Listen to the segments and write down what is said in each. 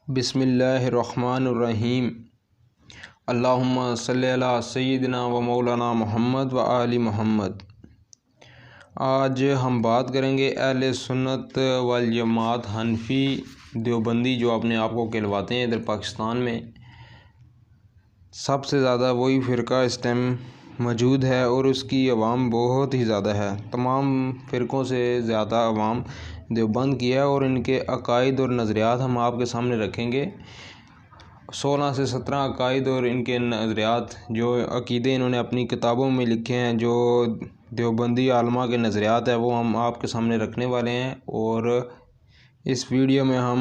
بسم اللہ الرحمن الرحیم۔ اللہم صلی علی سیدنا و مولانا محمد و آل محمد۔ آج ہم بات کریں گے اہل سنت والجماعت حنفی دیوبندی جو اپنے آپ کو کہلواتے ہیں ادھر پاکستان میں، سب سے زیادہ وہی فرقہ اس ٹائم موجود ہے اور اس کی عوام بہت ہی زیادہ ہے۔ تمام فرقوں سے زیادہ عوام دیوبند کی ہے اور ان کے عقائد اور نظریات ہم آپ کے سامنے رکھیں گے۔ 16 سے 17 عقائد اور ان کے نظریات، جو عقیدے انہوں نے اپنی کتابوں میں لکھے ہیں، جو دیوبندی علماء کے نظریات ہیں، وہ ہم آپ کے سامنے رکھنے والے ہیں۔ اور اس ویڈیو میں ہم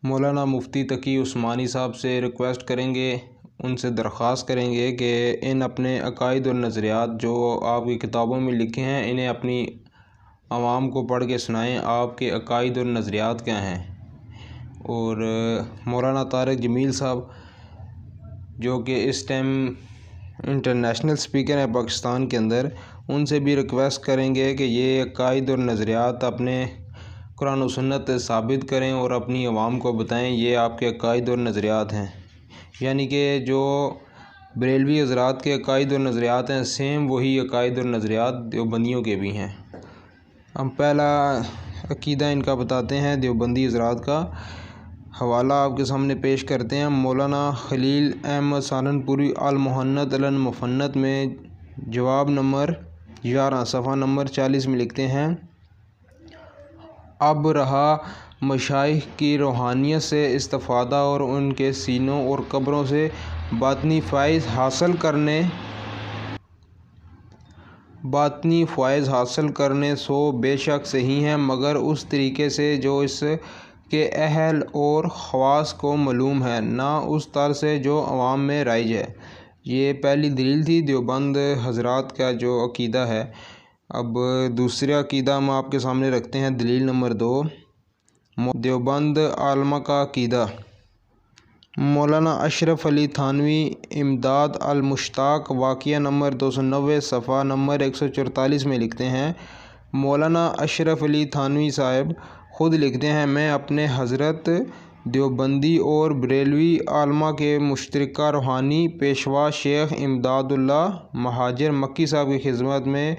مولانا مفتی تقی عثمانی صاحب سے ریکویسٹ کریں گے، ان سے درخواست کریں گے کہ ان اپنے عقائد اور نظریات جو آپ کی کتابوں میں لکھے ہیں، انہیں اپنی عوام کو پڑھ کے سنائیں، آپ کے عقائد اور نظریات کیا ہیں۔ اور مولانا طارق جمیل صاحب جو کہ اس ٹائم انٹرنیشنل سپیکر ہیں پاکستان کے اندر، ان سے بھی ریکویسٹ کریں گے کہ یہ عقائد اور نظریات اپنے قرآن و سنت ثابت کریں اور اپنی عوام کو بتائیں یہ آپ کے عقائد اور نظریات ہیں۔ یعنی کہ جو بریلوی حضرات کے عقائد اور نظریات ہیں، سیم وہی عقائد اور نظریات دیوبندیوں کے بھی ہیں۔ ہم پہلا عقیدہ ان کا بتاتے ہیں دیوبندی حضرات کا، حوالہ آپ کے سامنے پیش کرتے ہیں۔ مولانا خلیل احمد سہارنپوری المحنت علی المفنت میں جواب نمبر 11 صفحہ نمبر 40 میں لکھتے ہیں: اب رہا مشائخ کی روحانیت سے استفادہ اور ان کے سینوں اور قبروں سے باطنی فائز حاصل کرنے سو بے شک صحیح ہیں، مگر اس طریقے سے جو اس کے اہل اور خواص کو معلوم ہے، نہ اس طرح سے جو عوام میں رائج ہے۔ یہ پہلی دلیل تھی دیوبند حضرات کا جو عقیدہ ہے۔ اب دوسرا عقیدہ ہم آپ کے سامنے رکھتے ہیں، دلیل نمبر 2، دیوبند علماء کا عقیدہ۔ مولانا اشرف علی تھانوی امداد المشتاق واقعہ نمبر 290 صفحہ نمبر 144 میں لکھتے ہیں: مولانا اشرف علی تھانوی صاحب خود لکھتے ہیں، میں اپنے حضرت دیوبندی اور بریلوی علماء کے مشترکہ روحانی پیشوا شیخ امداد اللہ مہاجر مکی صاحب کی خدمت میں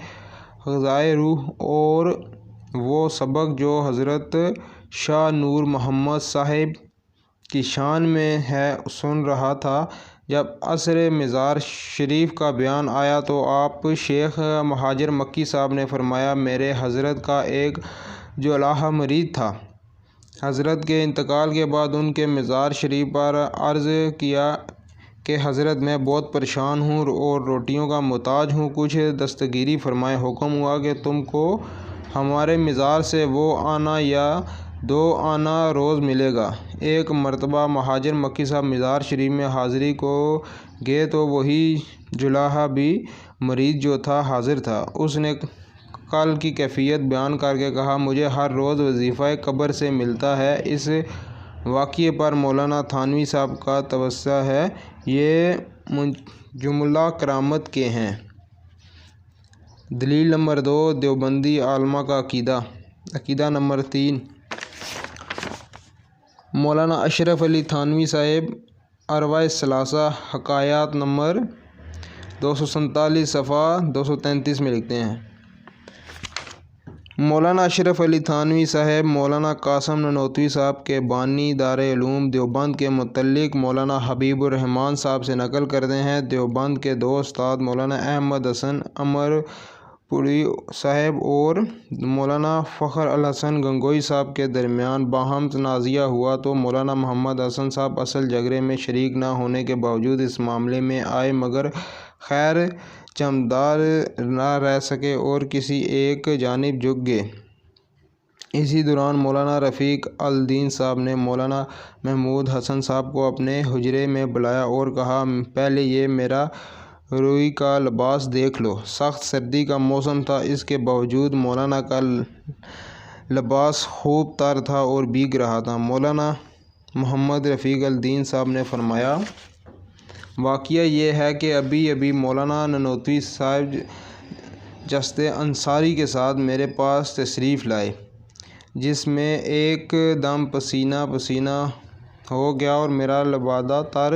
غذائے روح اور وہ سبق جو حضرت شاہ نور محمد صاحب کی شان میں ہے سن رہا تھا۔ جب عصر مزار شریف کا بیان آیا تو آپ شیخ مہاجر مکی صاحب نے فرمایا، میرے حضرت کا ایک جولاہا مرید تھا۔ حضرت کے انتقال کے بعد ان کے مزار شریف پر عرض کیا کہ حضرت میں بہت پریشان ہوں اور روٹیوں کا محتاج ہوں، کچھ دستگیری فرمائیں۔ حکم ہوا کہ تم کو ہمارے مزار سے وہ آنا یا 2 آنا روز ملے گا۔ ایک مرتبہ مہاجر مکی صاحب مزار شریف میں حاضری کو گئے تو وہی جولاہا بھی مرید جو تھا حاضر تھا۔ اس نے کل کی کیفیت بیان کر کے کہا، مجھے ہر روز وظیفہ قبر سے ملتا ہے۔ اس واقعے پر مولانا تھانوی صاحب کا توسع ہے، یہ جملہ کرامت کے ہیں۔ دلیل نمبر 2، دیوبندی علماء کا عقیدہ۔ عقیدہ نمبر 3، مولانا اشرف علی تھانوی صاحب ارواح ثلاثہ حکایات نمبر 247 صفحہ 233 میں لکھتے ہیں: مولانا اشرف علی تھانوی صاحب مولانا قاسم نانوتوی صاحب کے بانی دار علوم دیوبند کے متعلق مولانا حبیب الرحمن صاحب سے نقل کرتے ہیں۔ دیوبند کے 2 استاد مولانا احمد حسن عمر پوری صاحب اور مولانا فخر الحسن گنگوئی صاحب کے درمیان باہم تنازعہ ہوا تو مولانا محمد حسن صاحب اصل جھگڑے میں شریک نہ ہونے کے باوجود اس معاملے میں آئے، مگر خیر جمعدار نہ رہ سکے اور کسی ایک جانب جھک گئے۔ اسی دوران مولانا رفیق الدین صاحب نے مولانا محمود حسن صاحب کو اپنے حجرے میں بلایا اور کہا، پہلے یہ میرا روئی کا لباس دیکھ لو۔ سخت سردی کا موسم تھا، اس کے باوجود مولانا کا لباس خوب تر تھا اور بھیگ رہا تھا۔ مولانا محمد رفیق الدین صاحب نے فرمایا، واقعہ یہ ہے کہ ابھی مولانا نانوتوی صاحب جسد انصاری کے ساتھ میرے پاس تشریف لائے، جس میں ایک دم پسینہ پسینہ ہو گیا اور میرا لبادہ تر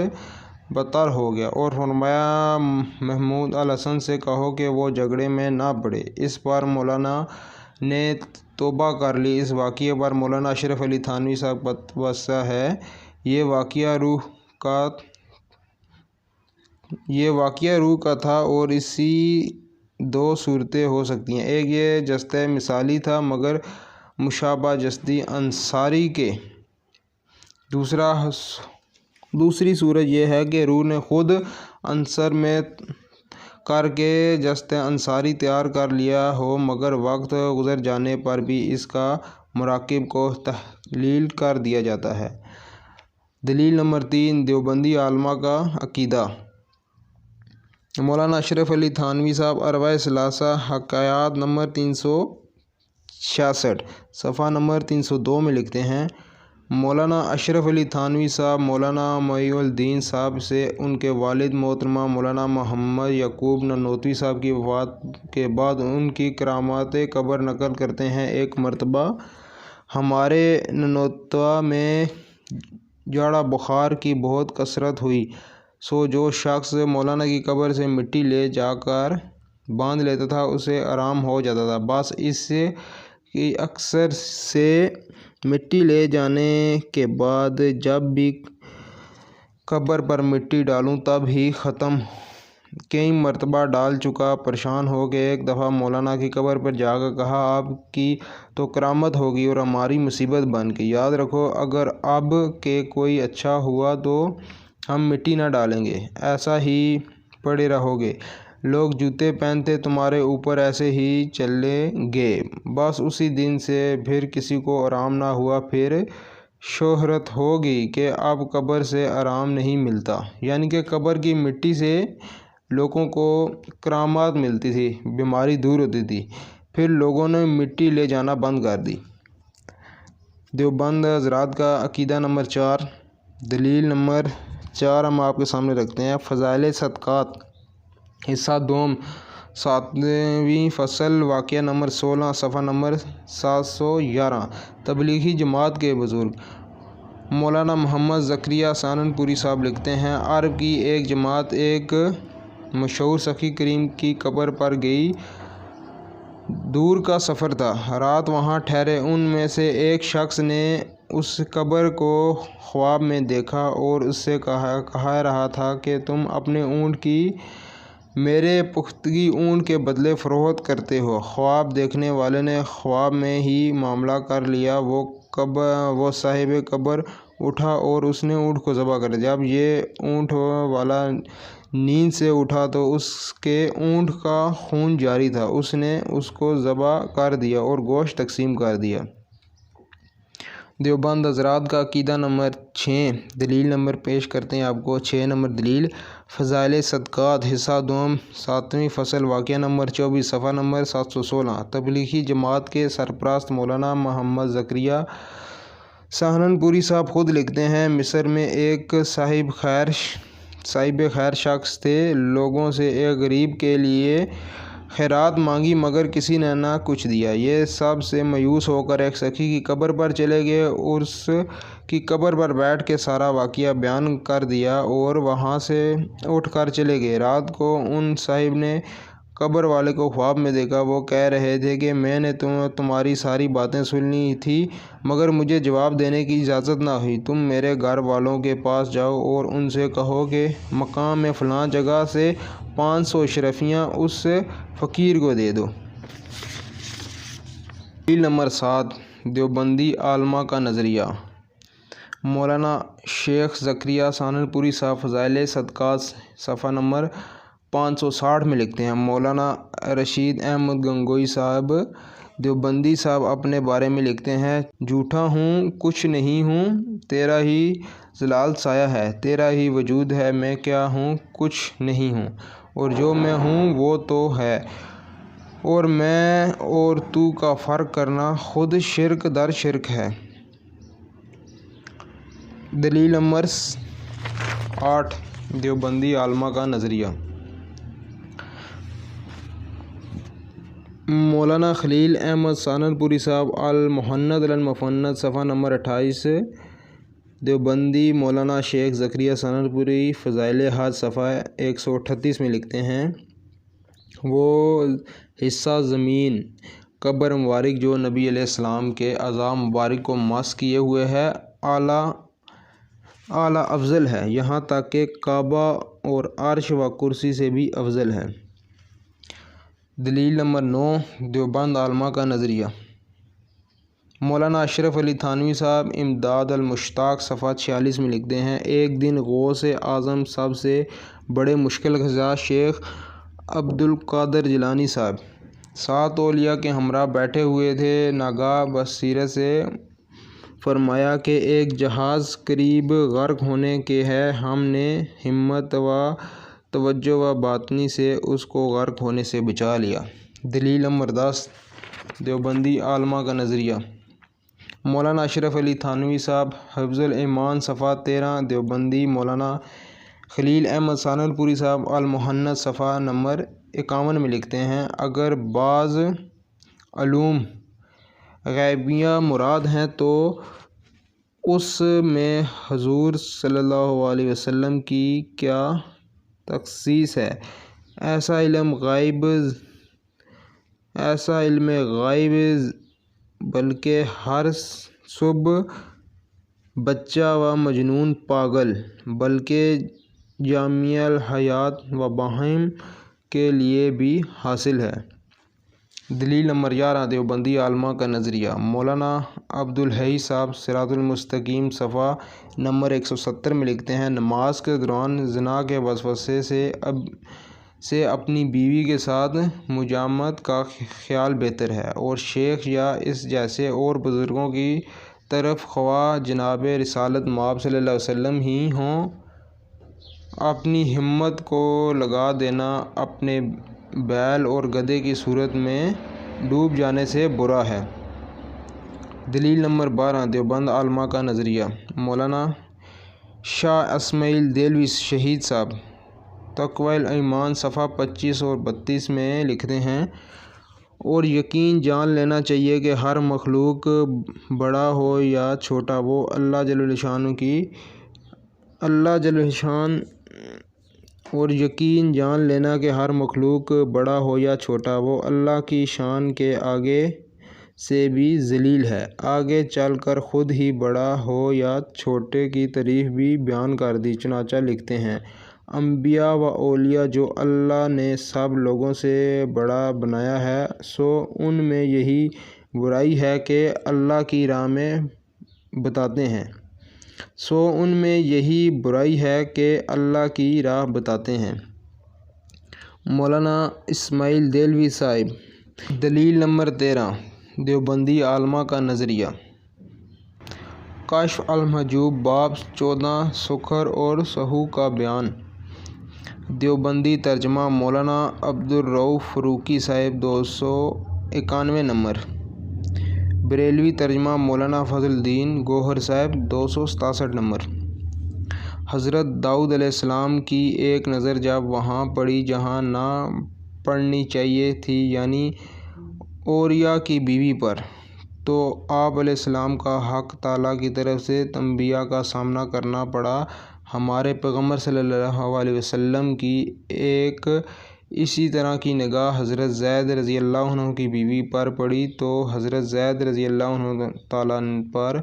بتر ہو گیا، اور فرمایا محمود الحسن سے کہو کہ وہ جھگڑے میں نہ پڑے۔ اس بار مولانا نے توبہ کر لی۔ اس واقعے پر مولانا اشرف علی تھانوی صاحب کا توسع ہے۔ یہ واقعہ روح کا تھا اور اسی دو صورتیں ہو سکتی ہیں۔ ایک یہ جستہ مثالی تھا مگر مشابہ جسدی انصاری کے۔ دوسری صورت یہ ہے کہ روح نے خود عنصر میں کر کے جستہ انصاری تیار کر لیا ہو مگر وقت گزر جانے پر بھی اس کا مراکب کو تحلیل کر دیا جاتا ہے۔ دلیل نمبر 3، دیوبندی علماء کا عقیدہ۔ مولانا اشرف علی تھانوی صاحب اربع ثلاثہ حکایات نمبر 366 صفحہ نمبر 302 میں لکھتے ہیں، مولانا اشرف علی تھانوی صاحب مولانا معی الدین صاحب سے ان کے والد محترمہ مولانا محمد یعقوب نانوتوی صاحب کی وفات کے بعد ان کی کرامات قبر نقل کرتے ہیں۔ ایک مرتبہ ہمارے نانوتویٰ میں جاڑا بخار کی بہت کثرت ہوئی، سو جو شخص مولانا کی قبر سے مٹی لے جا کر باندھ لیتا تھا اسے آرام ہو جاتا تھا۔ بس اس کی اکثر سے مٹی لے جانے کے بعد جب بھی قبر پر مٹی ڈالوں تب ہی ختم۔ کئی مرتبہ ڈال چکا، پریشان ہو کے ایک دفعہ مولانا کی قبر پر جا کر کہا، آپ کی تو کرامت ہوگی اور ہماری مصیبت بن گئی، یاد رکھو اگر اب کہ کوئی اچھا ہوا تو ہم مٹی نہ ڈالیں گے، ایسا ہی پڑے رہو گے، لوگ جوتے پہنتے تمہارے اوپر ایسے ہی چلیں گے۔ بس اسی دن سے پھر کسی کو آرام نہ ہوا۔ پھر شہرت ہو گئی کہ اب قبر سے آرام نہیں ملتا، یعنی کہ قبر کی مٹی سے لوگوں کو کرامات ملتی تھی، بیماری دور ہوتی تھی۔ پھر لوگوں نے مٹی لے جانا بند کر دی۔ دیوبند حضرات کا عقیدہ نمبر 4، دلیل نمبر 4 ہم آپ کے سامنے رکھتے ہیں۔ فضائل صدقات حصہ دوم 7ویں فصل واقعہ نمبر 16 صفحہ نمبر 711 تبلیغی جماعت کے بزرگ مولانا محمد زکریا سہارنپوری صاحب لکھتے ہیں، عرب کی ایک جماعت ایک مشہور سخی کریم کی قبر پر گئی۔ دور کا سفر تھا، رات وہاں ٹھہرے۔ ان میں سے ایک شخص نے اس قبر کو خواب میں دیکھا اور اس سے کہہ رہا تھا کہ تم اپنے اونٹ کی میرے پختگی اونٹ کے بدلے فروخت کرتے ہو۔ خواب دیکھنے والے نے خواب میں ہی معاملہ کر لیا۔ وہ صاحب قبر اٹھا اور اس نے اونٹ کو ذبح کر دیا۔ جب یہ اونٹ والا نیند سے اٹھا تو اس کے اونٹ کا خون جاری تھا، اس نے اس کو ذبح کر دیا اور گوشت تقسیم کر دیا۔ دیوبند حضرات کا عقیدہ نمبر 6، دلیل نمبر پیش کرتے ہیں آپ کو۔ 6 نمبر دلیل، فضائل صدقات حصہ دوم 7ویں فصل واقعہ نمبر 24 صفحہ نمبر 716 تبلیغی جماعت کے سرپرست مولانا محمد زکریا سہارنپوری صاحب خود لکھتے ہیں، مصر میں ایک صاحب خیر شخص تھے۔ لوگوں سے ایک غریب کے لیے خیرات مانگی مگر کسی نے نہ کچھ دیا۔ یہ سب سے مایوس ہو کر ایک سخی کی قبر پر چلے گئے اور اس کی قبر پر بیٹھ کے سارا واقعہ بیان کر دیا اور وہاں سے اٹھ کر چلے گئے۔ رات کو ان صاحب نے قبر والے کو خواب میں دیکھا۔ وہ کہہ رہے تھے کہ میں نے تمہاری ساری باتیں سنی تھی مگر مجھے جواب دینے کی اجازت نہ ہوئی۔ تم میرے گھر والوں کے پاس جاؤ اور ان سے کہو کہ مقام میں فلاں جگہ سے 500 اشرفیاں اس فقیر کو دے دو۔ دلیل نمبر 7، دیوبندی علماء کا نظریہ۔ مولانا شیخ زکریا سہارنپوری صاحب فضائل صدقات صفحہ نمبر 560 میں لکھتے ہیں، مولانا رشید احمد گنگوئی صاحب دیوبندی صاحب اپنے بارے میں لکھتے ہیں، جھوٹا ہوں کچھ نہیں ہوں، تیرا ہی ظلال سایہ ہے، تیرا ہی وجود ہے، میں کیا ہوں کچھ نہیں ہوں، اور جو میں ہوں وہ تو ہے، اور میں اور تو کا فرق کرنا خود شرک در شرک ہے۔ دلیل نمبر 8، دیوبندی علماء کا نظریہ۔ مولانا خلیل احمد سہارنپوری صاحب المحند المفند صفحہ نمبر 28 دیوبندی مولانا شیخ زکریا سہارنپوری فضائل حج صفحہ 138 میں لکھتے ہیں، وہ حصہ زمین قبر مبارک جو نبی علیہ السلام کے اعضاء مبارک کو مس کیے ہوئے ہے اعلیٰ افضل ہے، یہاں تک کہ کعبہ اور عرش و کرسی سے بھی افضل ہے۔ دلیل نمبر 9، دیوبند علماء کا نظریہ۔ مولانا اشرف علی تھانوی صاحب امداد المشتاق صفحہ 46 میں لکھتے ہیں، ایک دن غوث اعظم سب سے بڑے مشکل کشا شیخ عبدالقادر جیلانی صاحب 7 اولیاء کے ہمراہ بیٹھے ہوئے تھے، ناگاہ بصیرت سے فرمایا کہ ایک جہاز قریب غرق ہونے کے ہے، ہم نے ہمت و توجہ و باطنی سے اس کو غرق ہونے سے بچا لیا۔ دلیل نمبر 10، دیوبندی علماء کا نظریہ۔ مولانا اشرف علی تھانوی صاحب حفظ الایمان صفحہ 13، دیوبندی مولانا خلیل احمد سہارنپوری صاحب المحنت صفحہ نمبر 51 میں لکھتے ہیں، اگر بعض علوم غیبیہ مراد ہیں تو اس میں حضور صلی اللہ علیہ وسلم کی کیا تخصیص ہے؟ ایسا علم غیب بلکہ ہر صبح بچہ و مجنون پاگل بلکہ جامع الحیات و بہائم کے لیے بھی حاصل ہے۔ دلیل نمبر 11، دیوبندی علماء کا نظریہ۔ مولانا عبدالحی صاحب صراط المستقیم صفحہ نمبر 170 میں لکھتے ہیں، نماز کے دوران زنا کے وسوسے سے اپنی بیوی کے ساتھ مجامعت کا خیال بہتر ہے، اور شیخ یا اس جیسے اور بزرگوں کی طرف خواہ جناب رسالت مآب صلی اللہ علیہ وسلم ہی ہوں، اپنی ہمت کو لگا دینا اپنے بیل اور گدھے کی صورت میں ڈوب جانے سے برا ہے۔ دلیل نمبر 12، دیوبند علماء کا نظریہ۔ مولانا شاہ اسماعیل دہلوی شہید صاحب تقوی الایمان صفحہ 25 اور 32 میں لکھتے ہیں، اور یقین جان لینا چاہیے کہ ہر مخلوق بڑا ہو یا چھوٹا وہ اللہ جل شانہ اور یقین جان لینا کہ ہر مخلوق بڑا ہو یا چھوٹا وہ اللہ کی شان کے آگے سے بھی ذلیل ہے، آگے چل کر خود ہی بڑا ہو یا چھوٹے کی تعریف بھی بیان کر دی، چنانچہ لکھتے ہیں، انبیاء و اولیاء جو اللہ نے سب لوگوں سے بڑا بنایا ہے، سو ان میں یہی برائی ہے کہ اللہ کی راہ بتاتے ہیں۔ مولانا اسماعیل دہلوی صاحب۔ دلیل نمبر 13، دیوبندی علماء کا نظریہ۔ کشف المحجوب باب 14 سکر اور سہو کا بیان۔ دیوبندی ترجمہ مولانا عبدالرؤف فاروقی صاحب 291 نمبر۔ بریلوی ترجمہ مولانا فضل الدین گوہر صاحب 267 نمبر۔ حضرت داؤد علیہ السلام کی ایک نظر جب وہاں پڑی جہاں نہ پڑنی چاہیے تھی، یعنی اوریا کی بیوی پر، تو آپ علیہ السلام کا حق تعالیٰ کی طرف سے تنبیہ کا سامنا کرنا پڑا۔ ہمارے پیغمبر صلی اللہ علیہ وسلم کی ایک اسی طرح کی نگاہ حضرت زید رضی اللہ عنہ کی بیوی پر پڑی تو حضرت زید رضی اللہ عنہ تعالیٰ پر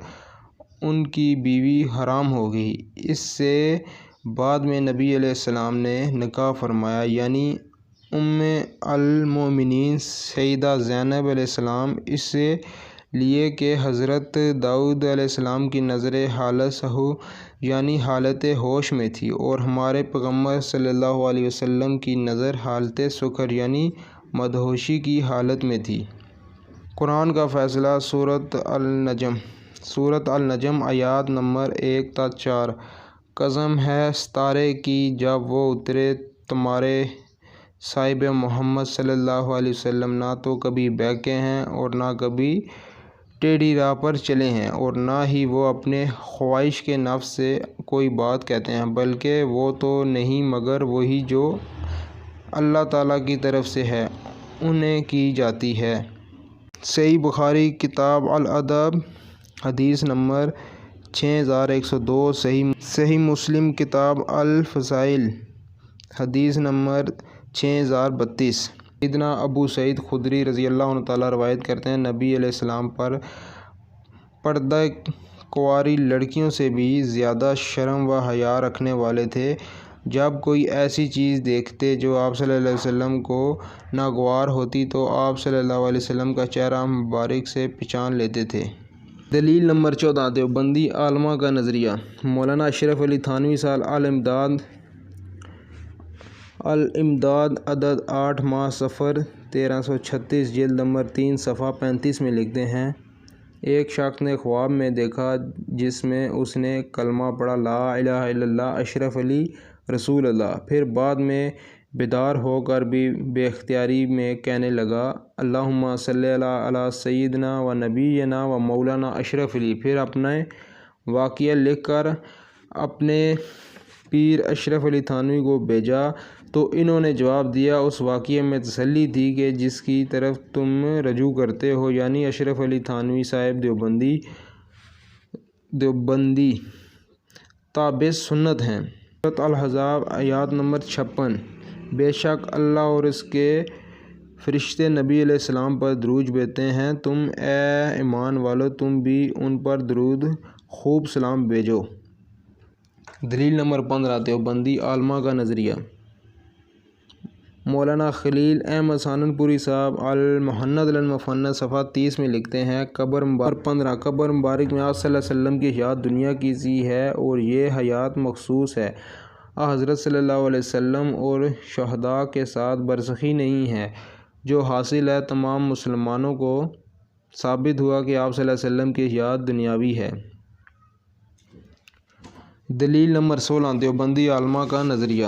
ان کی بیوی حرام ہو گئی۔ اس سے بعد میں نبی علیہ السلام نے نکاح فرمایا، یعنی ام المومنین سیدہ زینب علیہ السلام، اس لیے کہ حضرت داؤد علیہ السلام کی نظر حالت سہو یعنی حالت ہوش میں تھی، اور ہمارے پیغمبر صلی اللہ علیہ وسلم کی نظر حالت سکر یعنی مدہوشی کی حالت میں تھی۔ قرآن کا فیصلہ۔ سورۃ النجم آیات نمبر 1 تا 4۔ قسم ہے ستارے کی جب وہ اترے، تمہارے صاحب محمد صلی اللہ علیہ وسلم نہ تو کبھی بہکے ہیں اور نہ کبھی ٹیڑھی راہ پر چلے ہیں، اور نہ ہی وہ اپنے خواہش کے نفس سے کوئی بات کہتے ہیں، بلکہ وہ تو نہیں مگر وہی جو اللہ تعالیٰ کی طرف سے ہے انہیں کی جاتی ہے۔ صحیح بخاری کتاب الادب حدیث نمبر 6102 صحیح مسلم کتاب الفضائل حدیث نمبر 6032۔ سیدنا ابو سعید خدری رضی اللہ عنہ تعالیٰ روایت کرتے ہیں، نبی علیہ السلام پر پردہ کنواری لڑکیوں سے بھی زیادہ شرم و حیا رکھنے والے تھے۔ جب کوئی ایسی چیز دیکھتے جو آپ صلی اللہ علیہ وسلم کو ناگوار ہوتی تو آپ صلی اللہ علیہ وسلم کا چہرہ مبارک سے پہچان لیتے تھے۔ دلیل نمبر 14 دیوبندی عالمہ کا نظریہ۔ مولانا اشرف علی تھانوی صاحب الامداد عدد 8 ماہ صفر 1336 جلد نمبر 3 صفحہ 35 میں لکھتے ہیں، ایک شخص نے خواب میں دیکھا جس میں اس نے کلمہ پڑھا لا الہ الا اللہ اشرف علی رسول اللہ، پھر بعد میں بیدار ہو کر بھی بے اختیاری میں کہنے لگا اللہم صلی علی سیدنا و نبینا و مولانا اشرف علی، پھر اپنے واقعہ لکھ کر اپنے پیر اشرف علی تھانوی کو بھیجا تو انہوں نے جواب دیا اس واقعے میں تسلی تھی کہ جس کی طرف تم رجوع کرتے ہو یعنی اشرف علی تھانوی صاحب دیوبندی تابع سنت ہیں۔ سورۃ الاحزاب آیات نمبر 56۔ بے شک اللہ اور اس کے فرشتے نبی علیہ السلام پر درود بھیجتے ہیں، تم اے ایمان والو تم بھی ان پر درود خوب سلام بھیجو۔ دلیل نمبر 15 دیوبندی عالمہ کا نظریہ۔ مولانا خلیل احمد سہارنپوری صاحب المحنت المفنت صفحہ 30 میں لکھتے ہیں، قبر مبارک 15 قبر مبارک میں آپ صلی اللہ علیہ وسلم کی حیات دنیا کی سی ہے اور یہ حیات مخصوص ہے، حضرت صلی اللہ علیہ وسلم اور شہداء کے ساتھ برزخی نہیں ہے، جو حاصل ہے تمام مسلمانوں کو ثابت ہوا کہ آپ صلی اللہ علیہ وسلم کی حیات دنیاوی ہے۔ دلیل نمبر 16 دیوبندی عالمہ کا نظریہ۔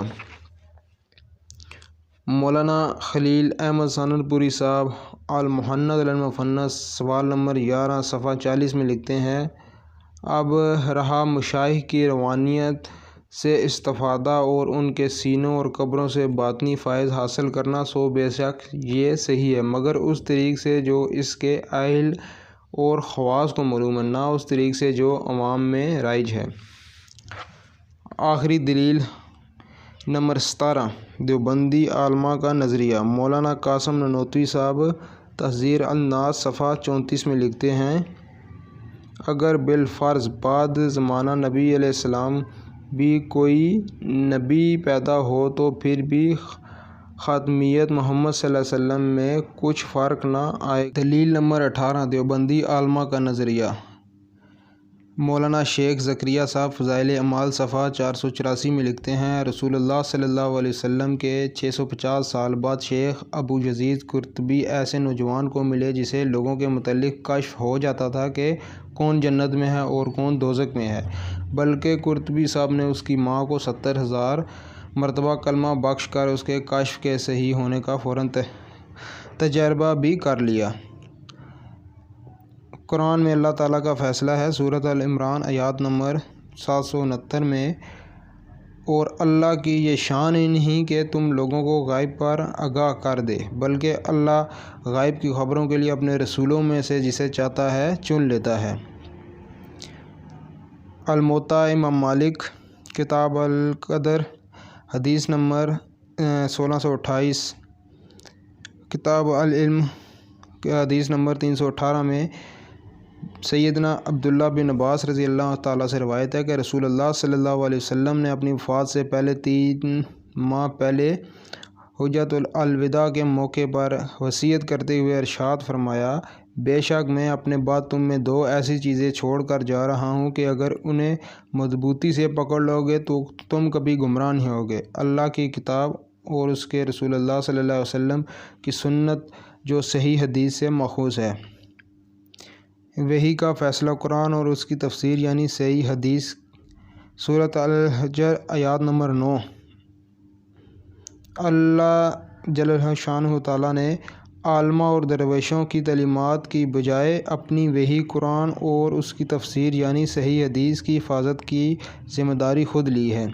مولانا خلیل احمد سہارنپوری صاحب المحنت المفنت سوال نمبر 11 صفحہ 40 میں لکھتے ہیں، اب رہا مشائخ کی روحانیت سے استفادہ اور ان کے سینوں اور قبروں سے باطنی فائض حاصل کرنا، سو بے شک یہ صحیح ہے مگر اس طریق سے جو اس کے اہل اور خواص کو معلوم ہے، نہ اس طریق سے جو عوام میں رائج ہے۔ آخری دلیل نمبر 17 دیوبندی عالمہ کا نظریہ۔ مولانا قاسم نانوتوی صاحب تحذیر الناس صفحہ 34 میں لکھتے ہیں، اگر بالفرض بعد زمانہ نبی علیہ السلام بھی کوئی نبی پیدا ہو تو پھر بھی خاتمیت محمد صلی اللہ علیہ وسلم میں کچھ فرق نہ آئے۔ دلیل نمبر 18 دیوبندی عالمہ کا نظریہ۔ مولانا شیخ زکریا صاحب فضائل اعمال صفحہ 484 میں لکھتے ہیں، رسول اللہ صلی اللہ علیہ وسلم کے 650 سال بعد شیخ ابو یزید قرطبی ایسے نوجوان کو ملے جسے لوگوں کے متعلق کشف ہو جاتا تھا کہ کون جنت میں ہے اور کون دوزخ میں ہے، بلکہ قرطبی صاحب نے اس کی ماں کو 70,000 مرتبہ کلمہ بخش کر اس کے کشف کے صحیح ہونے کا فوراً تجربہ بھی کر لیا۔ قرآن میں اللہ تعالیٰ کا فیصلہ ہے، سورۃ ال عمران آیات نمبر 769 میں، اور اللہ کی یہ شان ہی نہیں کہ تم لوگوں کو غیب پر آگاہ کر دے، بلکہ اللہ غیب کی خبروں کے لیے اپنے رسولوں میں سے جسے چاہتا ہے چن لیتا ہے۔ الموطا امام مالک کتاب القدر حدیث نمبر 1628، کتاب العلم حدیث نمبر 318 میں سیدنا عبداللہ بن عباس رضی اللہ تعالیٰ سے روایت ہے کہ رسول اللہ صلی اللہ علیہ وسلم نے اپنی وفات سے پہلے 3 ماہ پہلے حجۃ الوداع کے موقع پر وصیت کرتے ہوئے ارشاد فرمایا، بے شک میں اپنے بعد تم میں 2 ایسی چیزیں چھوڑ کر جا رہا ہوں کہ اگر انہیں مضبوطی سے پکڑ لو گے تو تم کبھی گمراہ نہیں ہوگے، اللہ کی کتاب اور اس کے رسول اللہ صلی اللہ علیہ وسلم کی سنت جو صحیح حدیث سے ماخوذ ہے، وحی کا فیصلہ قرآن اور اس کی تفسیر یعنی صحیح حدیث، سورۃ الحجر آیات نمبر 9۔ اللہ جل شانہ تعالیٰ نے عالمہ اور درویشوں کی تعلیمات کی بجائے اپنی وحی قرآن اور اس کی تفسیر یعنی صحیح حدیث کی حفاظت کی ذمہ داری خود لی ہے۔